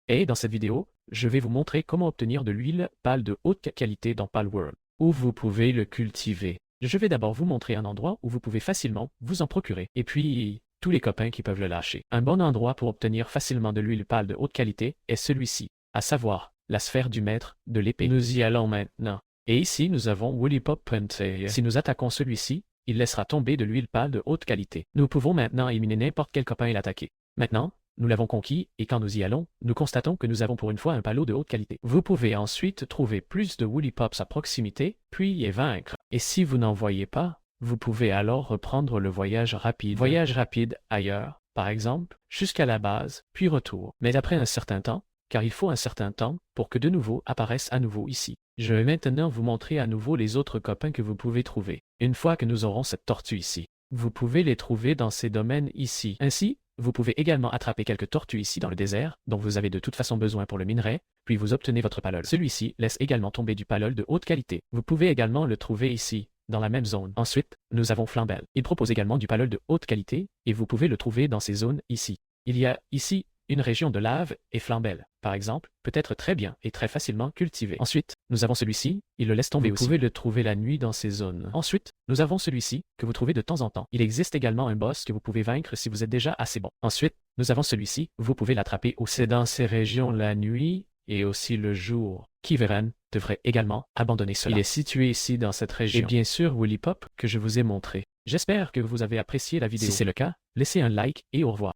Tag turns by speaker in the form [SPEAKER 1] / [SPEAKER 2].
[SPEAKER 1] Et dans cette vidéo, je vais vous montrer comment obtenir de l'huile pâle de haute qualité dans Palworld, où vous pouvez le cultiver. Je vais d'abord vous montrer un endroit où vous pouvez facilement vous en procurer, et puis tous les copains qui peuvent le lâcher. Un bon endroit pour obtenir facilement de l'huile pâle de haute qualité est celui-ci, à savoir la sphère du maître de l'épée. Nous y allons maintenant. Et ici, nous avons Woolly Pop Printer. Si nous attaquons celui-ci, il laissera tomber de l'huile pâle de haute qualité. Nous pouvons maintenant éliminer n'importe quel copain et l'attaquer. Maintenant, nous l'avons conquis, et quand nous y allons, nous constatons que nous avons pour une fois un palo de haute qualité. Vous pouvez ensuite trouver plus de Woolly Pops à proximité, puis les vaincre. Et si vous n'en voyez pas, vous pouvez alors reprendre le voyage rapide. Voyage rapide ailleurs, par exemple, jusqu'à la base, puis retour. Mais après un certain temps, car il faut un certain temps pour que de nouveau apparaisse à nouveau ici. Je vais maintenant vous montrer à nouveau les autres copains que vous pouvez trouver. Une fois que nous aurons cette tortue ici, vous pouvez les trouver dans ces domaines ici. Ainsi, vous pouvez également attraper quelques tortues ici dans le désert, dont vous avez de toute façon besoin pour le minerai, puis vous obtenez votre palol. Celui-ci laisse également tomber du palol de haute qualité. Vous pouvez également le trouver ici, dans la même zone. Ensuite, nous avons Flambelle. Il propose également du palol de haute qualité, et vous pouvez le trouver dans ces zones ici. Il y a ici une région de lave et Flambelle, par exemple, peut être très bien et très facilement cultivé. Ensuite, nous avons celui-ci, il le laisse tomber aussi. Vous pouvez le trouver la nuit dans ces zones. Ensuite, nous avons celui-ci, que vous trouvez de temps en temps. Il existe également un boss que vous pouvez vaincre si vous êtes déjà assez bon. Ensuite, nous avons celui-ci, vous pouvez l'attraper aussi dans ces régions la nuit et aussi le jour. Kiveren devrait également abandonner cela. Il est situé ici dans cette région. Et bien sûr, Woolly Pop, que je vous ai montré. J'espère que vous avez apprécié la vidéo. Si c'est le cas, laissez un like et au revoir.